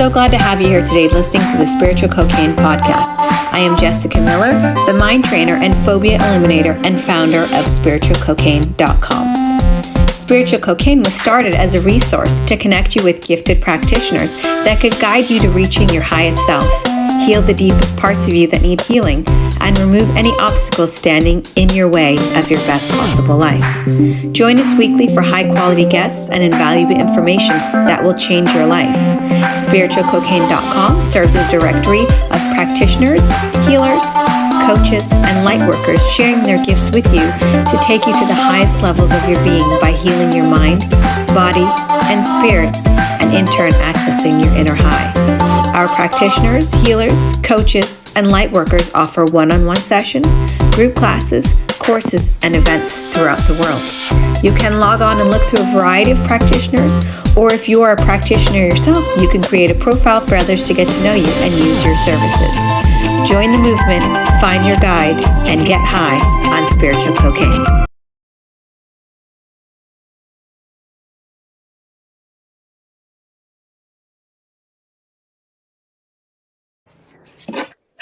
so glad to have you here today listening to the Spiritual Cocaine Podcast. I am Jesika Miller, the mind trainer and phobia eliminator and founder of spiritualcocaine.com. Spiritual Cocaine was started as a resource to connect you with gifted practitioners that could guide you to reaching your highest self, heal the deepest parts of you that need healing, and remove any obstacles standing in your way of your best possible life. Join us weekly for high-quality guests and invaluable information that will change your life. SpiritualCocaine.com serves as a directory of practitioners, healers, coaches, and light workers sharing their gifts with you to take you to the highest levels of your being by healing your mind, body, and spirit, and in turn accessing your inner high. Our practitioners, healers, coaches, and light workers offer one-on-one session, group classes, courses, and events throughout the world. You can log on and look through a variety of practitioners, or if you are a practitioner yourself, you can create a profile for others to get to know you and use your services. Join the movement, find your guide, and get high on spiritual cocaine.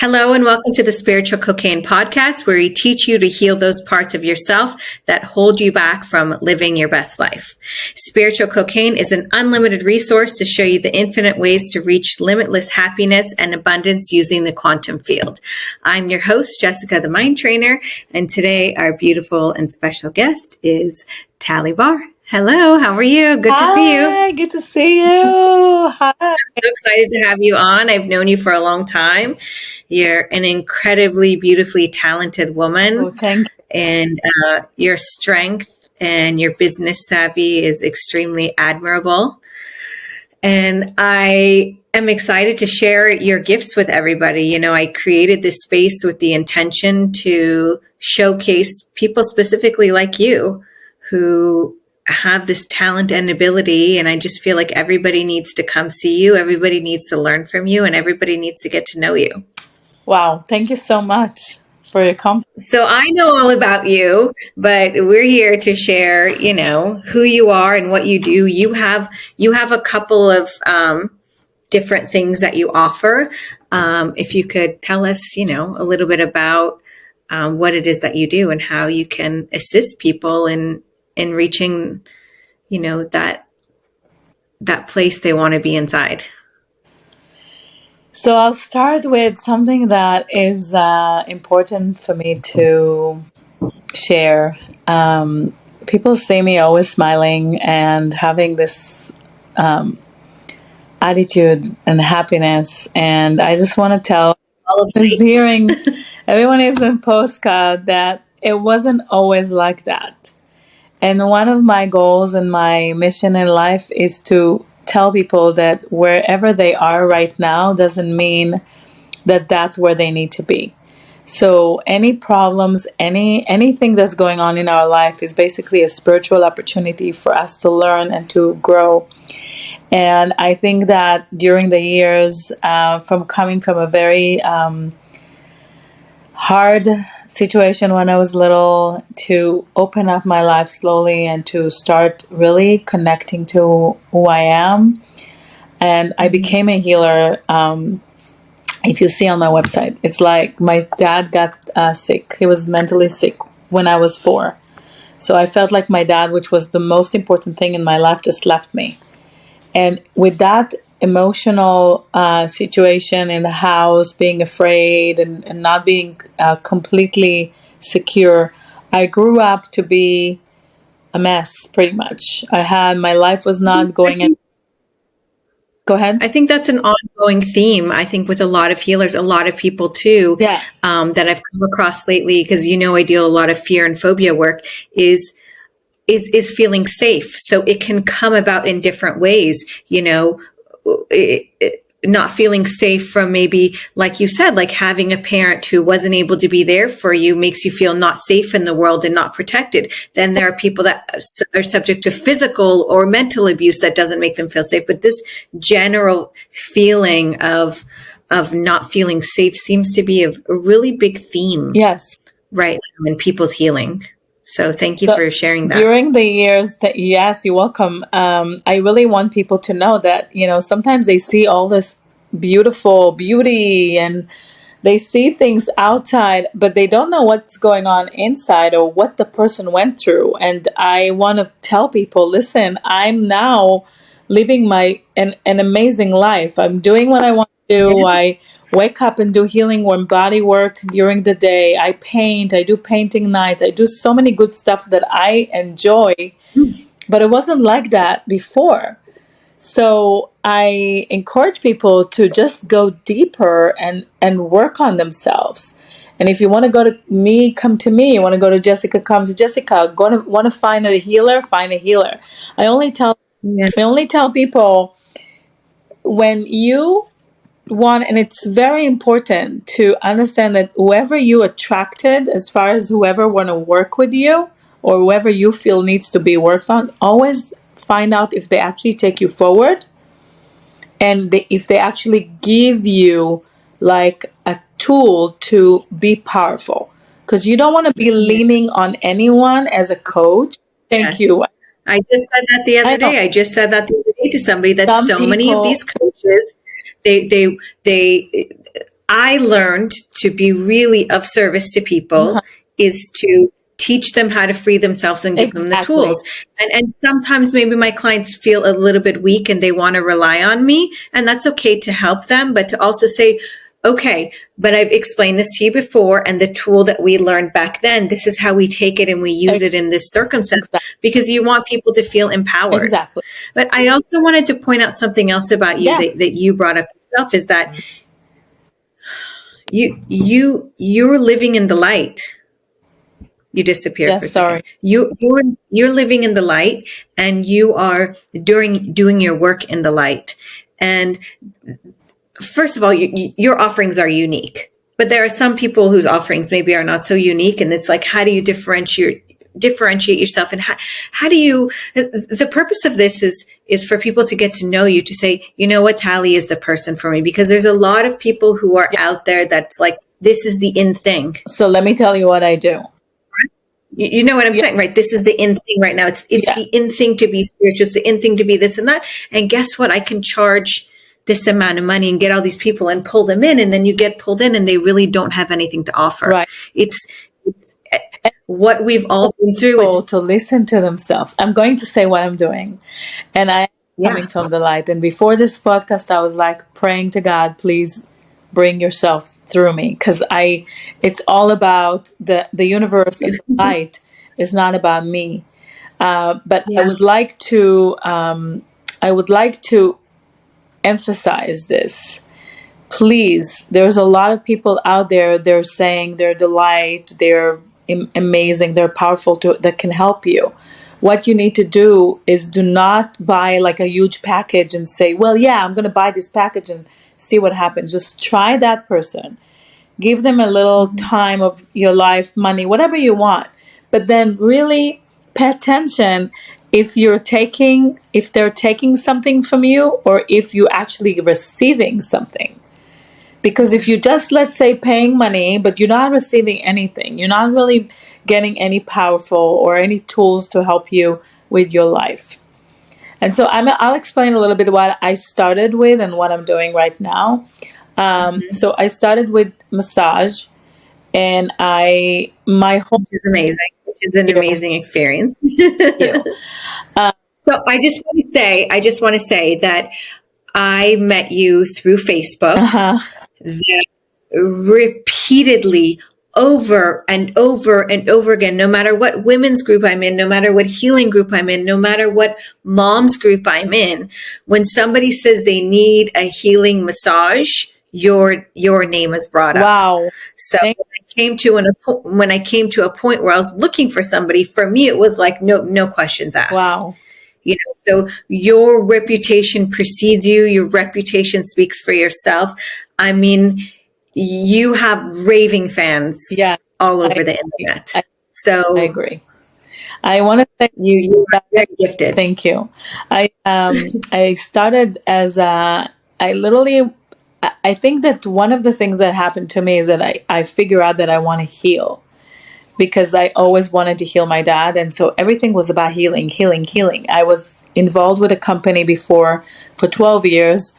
Hello and welcome to the Spiritual Cocaine Podcast, where we teach you to heal those parts of yourself that hold you back from living your best life. Spiritual Cocaine is an unlimited resource to show you the infinite ways to reach limitless happiness and abundance using the quantum field. I'm your host, Jesika, the mind trainer, and today our beautiful and special guest is Taly Bar. Hello, how are you? Good to see you. Hi, good to see you. Hi. I'm so excited to have you on. I've known you for a long time. You're an incredibly, beautifully talented woman. Oh, thank you. And your strength and your business savvy is extremely admirable. And I am excited to share your gifts with everybody. You know, I created this space with the intention to showcase people specifically like you who have this talent and ability, and I just feel like everybody needs to come see you, everybody needs to learn from you, and everybody needs to get to know you. Wow, thank you so much for your compliment. So I know all about you, but we're here to share, you know, who you are and what you do. You have a couple of different things that you offer. If you could tell us, you know, a little bit about what it is that you do and how you can assist people in reaching, you know, that place they want to be inside. So I'll start with something that is important for me to share. People see me always smiling and having this attitude and happiness, and I just want to tell all of this hearing everyone is in postcard that it wasn't always like that. And one of my goals and my mission in life is to tell people that wherever they are right now doesn't mean that that's where they need to be. So any problems, anything that's going on in our life is basically a spiritual opportunity for us to learn and to grow. And I think that during the years, from coming from a very hard situation when I was little, to open up my life slowly and to start really connecting to who I am. And I became a healer. If you see on my website, it's like my dad got sick. He was mentally sick when I was 4. So I felt like my dad, which was the most important thing in my life, just left me. And with that emotional situation in the house, being afraid and not being completely secure, I grew up to be a mess, pretty much. My life was not going in. Go ahead. I think that's an ongoing theme, I think, with a lot of healers, a lot of people too, Yeah. That I've come across lately, because, you know, I deal a lot of fear and phobia work, is feeling safe. So it can come about in different ways, you know, not feeling safe from maybe, like you said, like having a parent who wasn't able to be there for you makes you feel not safe in the world and not protected. Then there are people that are subject to physical or mental abuse that doesn't make them feel safe. But this general feeling of not feeling safe seems to be a really big theme. Yes. Right. In people's healing. So thank you So for sharing that. during the years that, yes, you're welcome. I really want people to know that, sometimes they see all this beautiful beauty and they see things outside, but they don't know what's going on inside or what the person went through. And I want to tell people, listen, I'm now living an amazing life. I'm doing what I want to do. Yeah. I wake up and do healing or body work during the day. I paint. I do painting nights. I do so many good stuff that I enjoy. But it wasn't like that before. So I encourage people to just go deeper and work on themselves. And if you want to go to me, come to me. You want to go to Jesika, come to Jesika. Want to find a healer, find a healer. I only tell people, when you want, and it's very important to understand that whoever you attracted, as far as whoever want to work with you or whoever you feel needs to be worked on, always find out if they actually take you forward, and if they actually give you like a tool to be powerful, because you don't want to be leaning on anyone as a coach. Thank Yes. you. I just said that the I other know. day. I just said that the other day to somebody, that Some so many of people- these coaches, I learned to be really of service to people is to teach them how to free themselves and give them the Exactly. tools. And sometimes maybe my clients feel a little bit weak and they want to rely on me, and that's okay to help them, but to also say, okay, but I've explained this to you before, and the tool that we learned back then, this is how we take it and we use it in this circumstance, because you want people to feel empowered. Exactly. But I also wanted to point out something else about you that you brought up yourself, is that you're living in the light. You disappeared for a second. Sorry. You're living in the light, and you are doing your work in the light. And first of all, your offerings are unique, but there are some people whose offerings maybe are not so unique, and it's like, how do you differentiate yourself, and how do you, the purpose of this is for people to get to know you, to say, you know what, Taly is the person for me, because there's a lot of people who are out there that's like, this is the in thing. So let me tell you what I do. You know what I'm saying, right? This is the in thing right now. It's the in thing to be spiritual. It's the in thing to be this and that. And guess what? I can charge this amount of money and get all these people and pull them in, and then you get pulled in and they really don't have anything to offer. Right. It's what we've all been through is to listen to themselves. I'm going to say what I'm doing, and I'm coming from the light. And before this podcast, I was like praying to God, please bring yourself through me, because it's all about the universe and the light. Is not about me. But I would like to emphasize this. Please, there's a lot of people out there, they're saying they're the light, they're amazing, they're powerful, that can help you. What you need to do is do not buy like a huge package and say, well, yeah, I'm going to buy this package and see what happens. Just try that person. Give them a little time of your life, money, whatever you want. But then really pay attention if they're taking something from you, or if you're actually receiving something. Because if you just, let's say, paying money, but you're not receiving anything, you're not really getting any powerful or any tools to help you with your life. And so I'll explain a little bit what I started with and what I'm doing right now. So I started with massage, and my whole which is amazing, which is an amazing experience. So I just want to say that I met you through Facebook. That repeatedly, over and over and over again, no matter what women's group I'm in, no matter what healing group I'm in, no matter what mom's group I'm in, when somebody says they need a healing massage, your name is brought up. Wow. So when I came to a point where I was looking for somebody, for me it was like no questions asked. Wow. You know, so your reputation precedes you. Your reputation speaks for yourself. I mean, you have raving fans all over the internet. I agree. I want to thank you. Are very gifted. Thank you. I started as I think that one of the things that happened to me is that I figure out that I want to heal. because I always wanted to heal my dad. And so everything was about healing, healing, healing. I was involved with a company before for 12 years.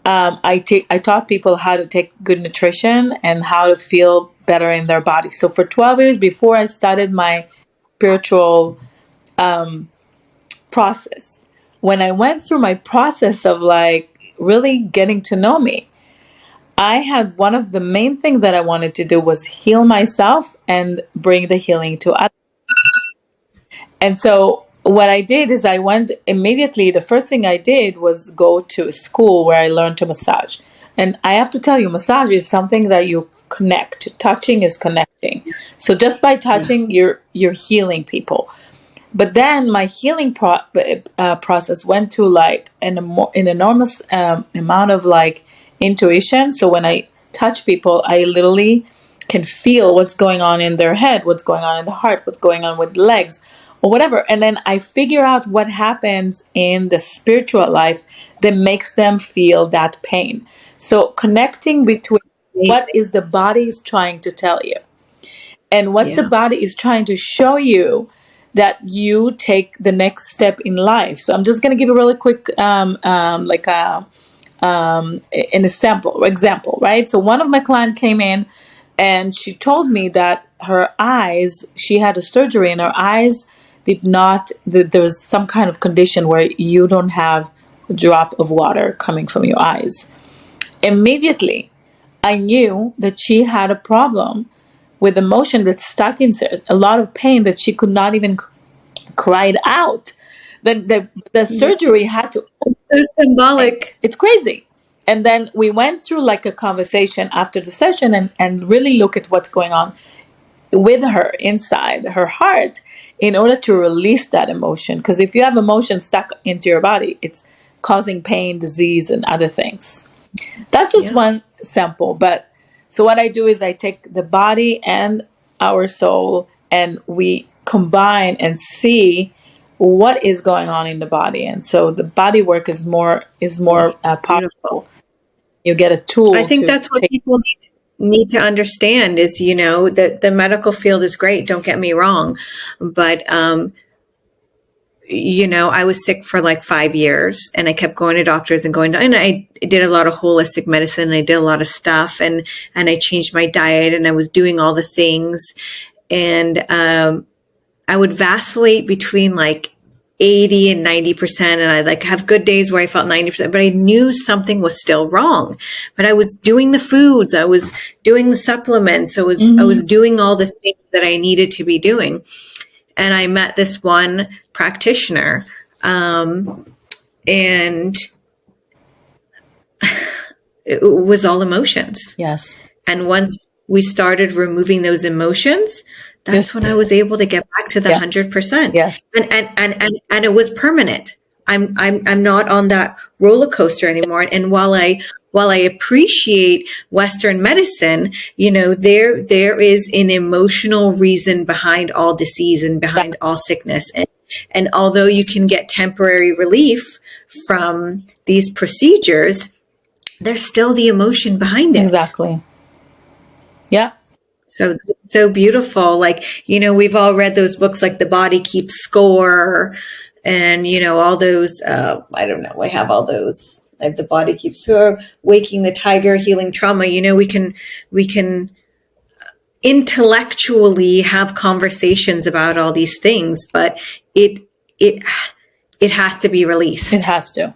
I taught people how to take good nutrition and how to feel better in their body. So for 12 years before I started my spiritual process, when I went through my process of like really getting to know me, I had one of the main things that I wanted to do was heal myself and bring the healing to others. And so what I did is I went immediately, the first thing I did was go to a school where I learned to massage. And I have to tell you, massage is something that you connect. Touching is connecting. So just by touching, you're healing people. But then my healing process went to like an enormous amount of like intuition. So when I touch people, I literally can feel what's going on in their head, what's going on in the heart, what's going on with the legs, or whatever. And then I figure out what happens in the spiritual life that makes them feel that pain. So connecting between what is the body is trying to tell you and what the body is trying to show you that you take the next step in life. So I'm just going to give a really quick an example, right? So one of my clients came in and she told me that her eyes, she had a surgery and her eyes did not, there was some kind of condition where you don't have a drop of water coming from your eyes. Immediately, I knew that she had a problem with emotion that's stuck inside, a lot of pain that she could not even cry it out. Then the surgery had to. So symbolic. It's crazy. And then we went through like a conversation after the session and really look at what's going on with her inside her heart in order to release that emotion. Because if you have emotion stuck into your body, it's causing pain, disease, and other things. That's just one sample. But so what I do is I take the body and our soul and we combine and see what is going on in the body. And so the body work is more powerful. You get a tool. I think that's what people need to understand is, you know, that the medical field is great. Don't get me wrong. But, you know, I was sick for like 5 years and I kept going to doctors and and I did a lot of holistic medicine and I did a lot of stuff and I changed my diet and I was doing all the things. And, I would vacillate between like 80 and 90%. And I like have good days where I felt 90%, but I knew something was still wrong. But I was doing the foods, I was doing the supplements, I was doing all the things that I needed to be doing. And I met this one practitioner, and it was all emotions. Yes. And once we started removing those emotions, that's when I was able to get back to the 100%. Yes. And it was permanent. I'm not on that roller coaster anymore. And while I appreciate Western medicine, you know, there is an emotional reason behind all disease and behind all sickness. And although you can get temporary relief from these procedures, there's still the emotion behind it. Exactly. Yeah. So beautiful. Like, you know, we've all read those books like The Body Keeps Score and, you know, all those, I don't know, I have all those, like The Body Keeps Score, Waking the Tiger, Healing Trauma. You know, we can intellectually have conversations about all these things, but it has to be released. It has to.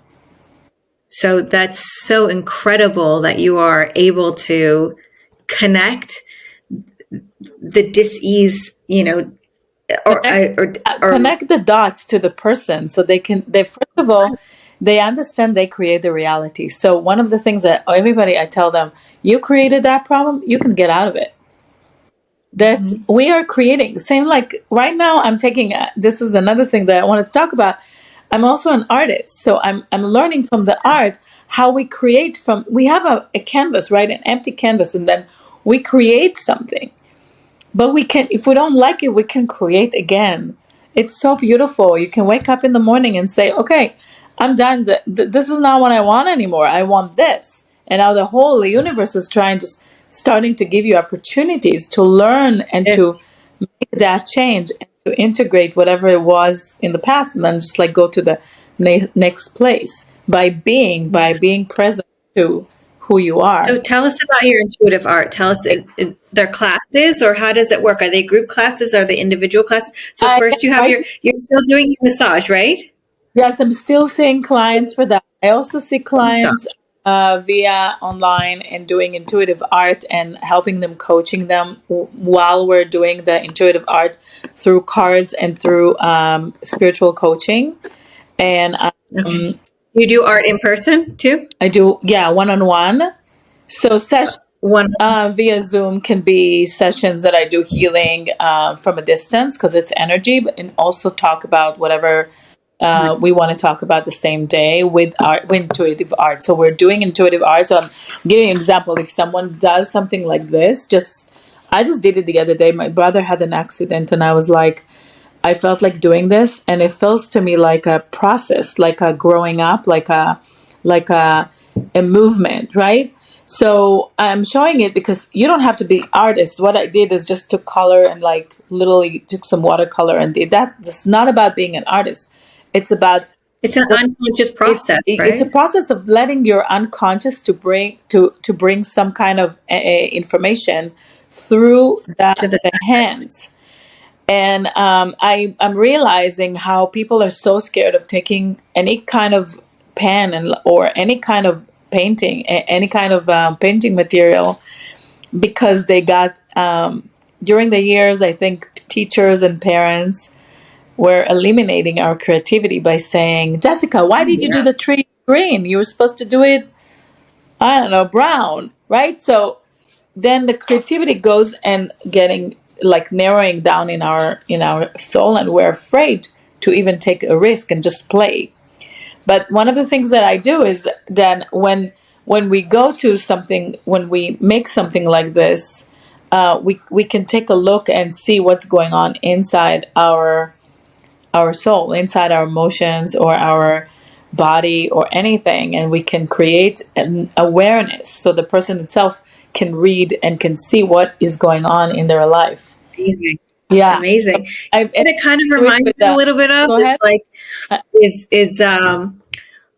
So that's so incredible that you are able to connect the dis-ease, you know, or connect the dots to the person so they first of all, they understand they create the reality. So one of the things that everybody, I tell them, you created that problem, you can get out of it. That's we are creating. Same like right now I'm taking, this is another thing that I want to talk about. I'm also an artist. So I'm learning from the art how we create from, we have a canvas, right? An empty canvas, and then we create something. But we can, if we don't like it, we can create again. It's so beautiful. You can wake up in the morning and say, okay, I'm done. This is not what I want anymore. I want this. And now the whole universe is starting to give you opportunities to learn and to make that change and to integrate whatever it was in the past, and then just like go to the next place by being present to who you So are. tell us about your intuitive art. Tell us, they're classes, or how does it work? Are they group classes? Are they individual classes? So first you have Right. you're still doing your massage, right? Yes, I'm still seeing clients for that. I also see clients Massage. via online and doing intuitive art and helping them, coaching them while we're doing the intuitive art through cards and through spiritual coaching. And Okay. You do art in person too? I do, yeah, one-on-one. So sessions One. via Zoom can be sessions that I do healing from a distance because it's energy, but and also talk about whatever we want to talk about the same day with art, with intuitive art. So we're doing intuitive art. So I'm giving an example. If someone does something like this, I just did it the other day. My brother had an accident, and I was like, I felt like doing this, and it feels to me like a process, like a growing up, like a movement, right? So I'm showing it because you don't have to be artist. What I did is just took color and like literally took some watercolor and did that. It's not about being an artist. It's about It's an unconscious process, it's a right? process of letting your unconscious to bring some kind of information through To the the surface. hands. And I'm realizing how people are so scared of taking any kind of pen or any kind of painting, any kind of painting material, because they got, during the years, I think teachers and parents were eliminating our creativity by saying, Jesika, why did you do Yeah. the tree green? You were supposed to do it, I don't know, brown, right? So then the creativity goes and getting like narrowing down in our soul, and we're afraid to even take a risk and just play. But one of the things that I do is then when we go to something, when we make something like this, we can take a look and see what's going on inside our soul, inside our emotions or our body or anything, and we can create an awareness so the person itself can read and can see what is going on in their life. Amazing. Yeah. Amazing. And What it kind of do it reminds with me a the, little bit of go is ahead. Uh,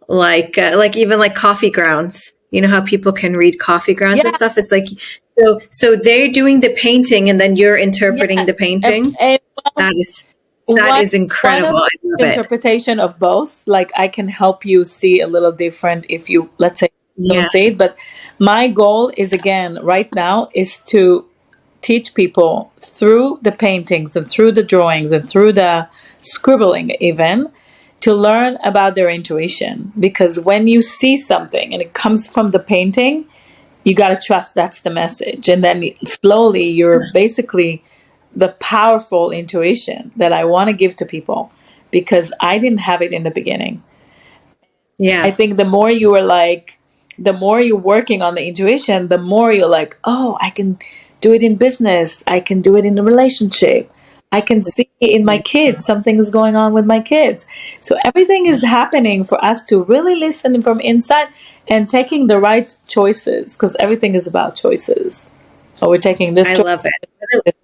like even like coffee grounds. You know how people can read coffee grounds and yeah. stuff? It's like so they're doing the painting and then you're interpreting Yes. the painting. And That is that one is one of incredible. the I love it. interpretation of both, like I can help you see a little different if you, let's say, don't Yeah. see it. But my goal is, again, right now, is to teach people through the paintings and through the drawings and through the scribbling even, to learn about their intuition. Because when you see something and it comes from the painting, you got to trust that's the message. And then slowly you're basically the powerful intuition that I want to give to people, because I didn't have it in the beginning. I Yeah. think the more you're working on the intuition, the more you're like, oh, I can do it in business. I can do it in a relationship. I can see in my kids, something is going on with my kids. So everything is happening for us to really listen from inside and taking the right choices, because everything is about choices. Oh, we're taking this I choice. love it.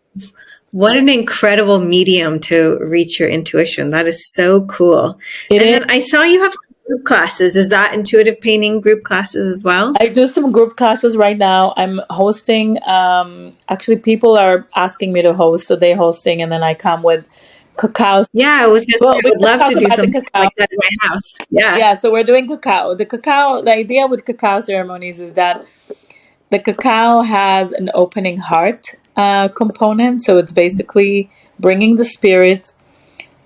What an incredible medium to reach your intuition. That is so cool. It And is. then I saw you have some group classes. Is that intuitive painting group classes as well? I do some group classes right now. I'm hosting. Actually, people are asking me to host, so they're hosting, and then I come with cacao. Yeah, I was gonna say Well, I we would can love talk to do about the something cacao. like that in my house. Yeah. Yeah, so we're doing cacao. The idea with cacao ceremonies is that the cacao has an opening heart component. So it's basically bringing the spirit,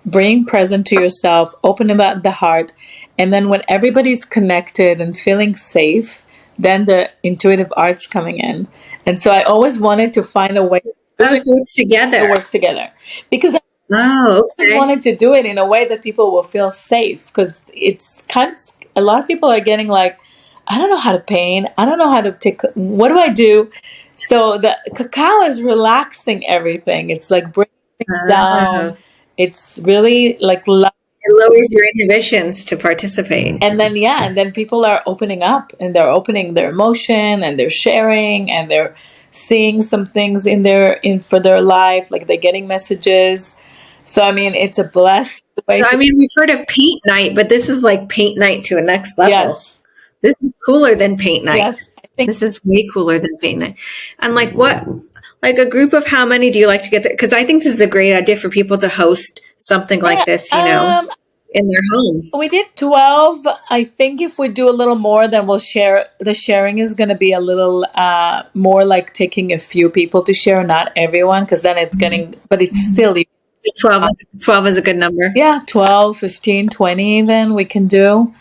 bring present to yourself, open about the heart, and then when everybody's connected and feeling safe, then the intuitive art's coming in. And so I always wanted to find a way to do Oh, it so it's that together. works together, because I Oh, always okay. wanted to do it in a way that people will feel safe, because it's kind of, a lot of people are getting like, I don't know how to paint, I don't know how to take, what do I do? So the cacao is relaxing everything. It's like bringing things Oh, down. It's really like it lowers your inhibitions to participate. and then and then people are opening up and they're opening their emotion and they're sharing and they're seeing some things in for their life, like they're getting messages. So I mean, it's a blessed way I to. mean, we've heard of paint night, but this is like paint night to a next level. Yes, This is cooler than paint night. yes, I think. This is way cooler than paint night. And like what, like a group of how many do you like to get there? Because I think this is a great idea for people to host something like this, you know, in their home. We did 12. I think if we do a little more, then we'll share. The sharing is going to be a little more like taking a few people to share, not everyone, because then it's getting, but it's still. 12 is a good number. Yeah, 12, 15, 20 even we can do.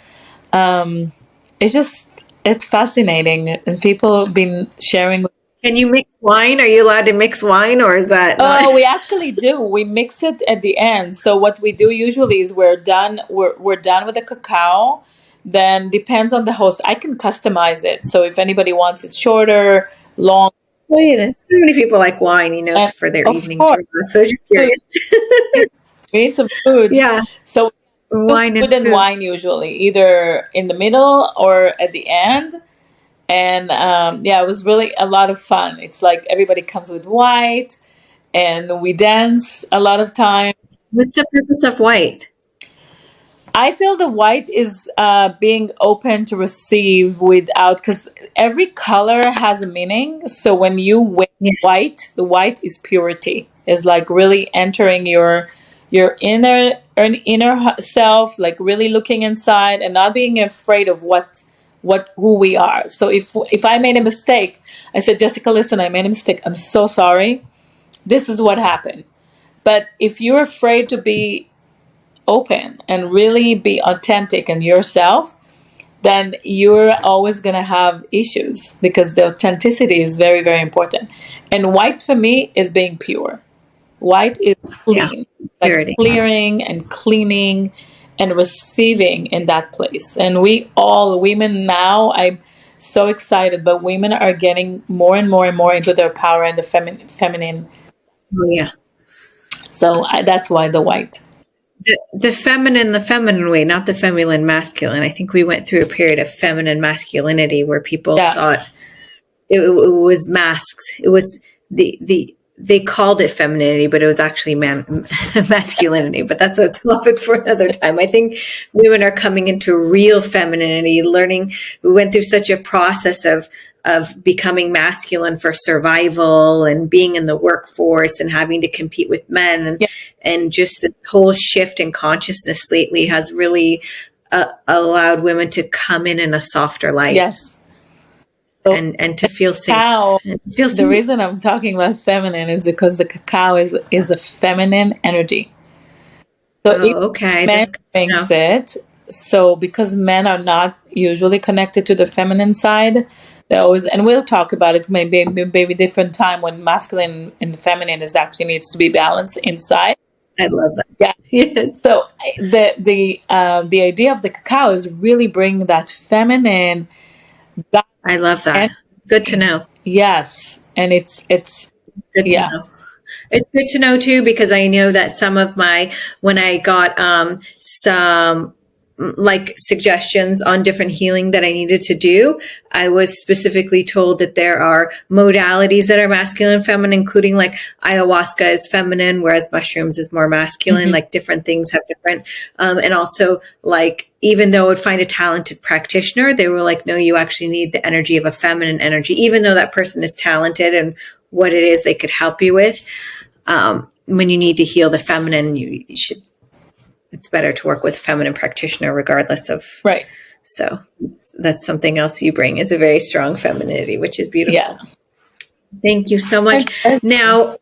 It's fascinating. And people have been sharing. Can you mix wine? Are you allowed to mix wine, or is that not? Oh, we actually do. We mix it at the end. So what we do usually is we're done with the cacao. Then depends on the host. I can customize it. So if anybody wants it shorter, long. Wait, so many people like wine, you know, for their evening drink. So I was just curious. We need some food. Yeah. So wine food and wine usually, either in the middle or at the end. And it was really a lot of fun. It's like everybody comes with white, and we dance a lot of time. What's the purpose of white? I feel the white is being open to receive without, because every color has a meaning. So when you wear white, the white is purity. It's like really entering your inner self, like really looking inside and not being afraid of who we are. So if I made a mistake, I said, Jesika, listen, I made a mistake. I'm so sorry. This is what happened. But if you're afraid to be open and really be authentic and yourself, then you're always going to have issues, because the authenticity is very, very important. And white for me is being pure. White is clean, like clearing and cleaning and receiving in that place. And we all, women now, I'm so excited, but women are getting more and more and more into their power and the feminine. Oh, yeah. So that's why the white. The feminine way, not the feminine masculine. I think we went through a period of feminine masculinity where people thought it was masks. It was they called it femininity, but it was actually masculinity. But that's a topic for another time. I think women are coming into real femininity, learning. We went through such a process of becoming masculine for survival and being in the workforce and having to compete with men. And just this whole shift in consciousness lately has really allowed women to come in a softer light. Yes. And to feel safe. The reason I'm talking about feminine is because the cacao is a feminine energy. So men thinks it. So because men are not usually connected to the feminine side, they always, and we'll talk about it maybe different time, when masculine and feminine actually needs to be balanced inside. I love that. Yeah. Yes. So the idea of the cacao is really bringing that feminine. I love that. Good to know. Yes. And it's good to know. It's good to know too, because I know that when I got some like suggestions on different healing that I needed to do, I was specifically told that there are modalities that are masculine and feminine, including like ayahuasca is feminine, whereas mushrooms is more masculine. Mm-hmm. Like different things have different, and also like, even though I would find a talented practitioner, they were like, no, you actually need the energy of a feminine energy, even though that person is talented and what it is they could help you with. When you need to heal the feminine, you should, it's better to work with a feminine practitioner regardless of. Right. So that's something else you bring, is a very strong femininity, which is beautiful. Yeah. Thank you so much. Now,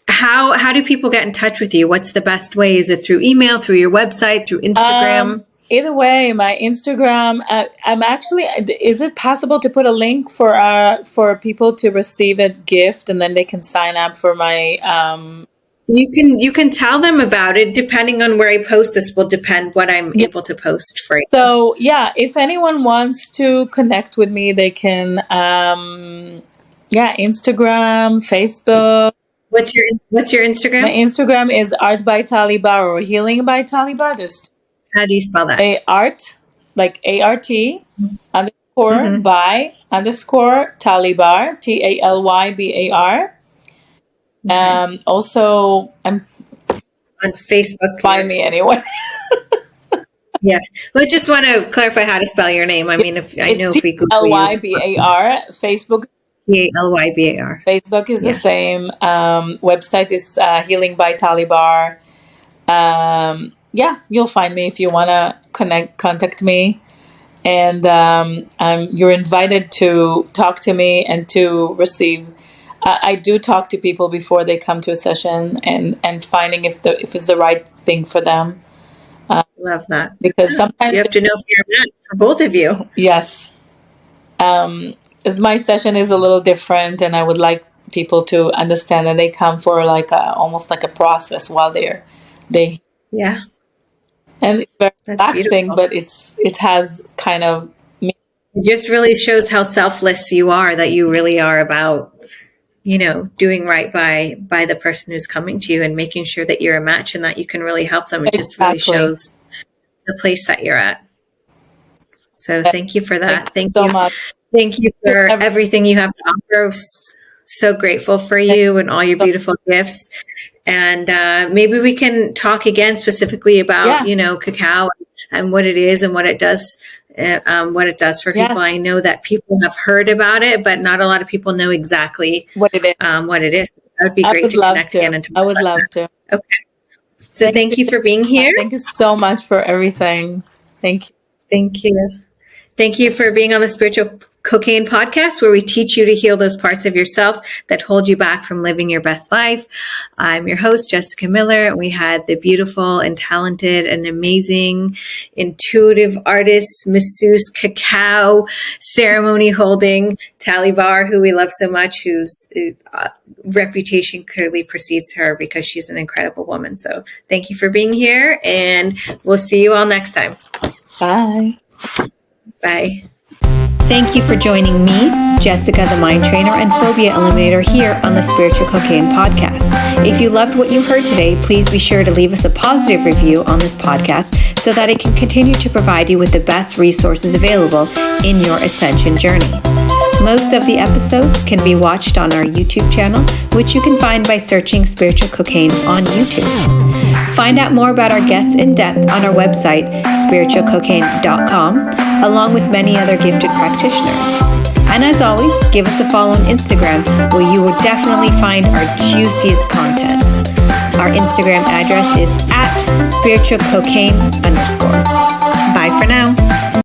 how do people get in touch with you? What's the best way? Is it through email, through your website, through Instagram? Either way, my Instagram, I'm actually, is it possible to put a link for people to receive a gift, and then they can sign up for my, You can tell them about it. Depending on where I post this will depend what I'm able to post for you. So if anyone wants to connect with me, they can, Instagram, Facebook. What's your Instagram? My Instagram is Art by Taly Bar or Healing by Taly Bar. How do you spell that? Art, like ART, _ _by_Taly Bar, TALYBAR. Also, I'm On Facebook. find me anywhere. Yeah. Well, I just want to clarify how to spell your name. I mean, if we Google you, TALYBAR. Talybar. Facebook is the Yeah. same. Website is Healing by Taly Bar. Yeah, you'll find me if you want to contact me. And you're invited to talk to me and to receive. I do talk to people before they come to a session and finding if it's the right thing for them. Love that. Because sometimes You have to know if you're a match for both of you. yes, as my session is a little different, and I would like people to understand that they come for almost like a process while they Yeah. and it's very That's relaxing, beautiful. but it has kind of It just really shows how selfless you are, that you really are about, doing right by the person who's coming to you and making sure that you're a match and that you can really help them. It just really shows the place that you're at. So thank you for that. Thank so you. much. Thank you for everything you have to offer. So grateful for you and all your beautiful gifts. And maybe we can talk again specifically about, cacao and what it is and what it does for people. I know that people have heard about it, but not a lot of people know exactly what it is. That would be great to connect again. And I would love to. Okay. So thank you for being here. Thank you so much for everything. Thank you. Thank you. Thank you for being on the Spiritual Cocaine podcast, where we teach you to heal those parts of yourself that hold you back from living your best life. I'm your host, Jesika Miller, and we had the beautiful and talented and amazing intuitive artist, masseuse, cacao, ceremony holding Taly Bar, who we love so much, whose reputation clearly precedes her because she's an incredible woman. So thank you for being here, and we'll see you all next time. Bye. Bye. Thank you for joining me, Jesika, the Mind Trainer, and Phobia Eliminator here on the Spiritual Cocaine Podcast. If you loved what you heard today, please be sure to leave us a positive review on this podcast so that it can continue to provide you with the best resources available in your ascension journey. Most of the episodes can be watched on our YouTube channel, which you can find by searching Spiritual Cocaine on YouTube. Find out more about our guests in depth on our website, spiritualcocaine.com, along with many other gifted practitioners. And as always, give us a follow on Instagram, where you will definitely find our juiciest content. Our Instagram address is @spiritualcocaine_. Bye for now.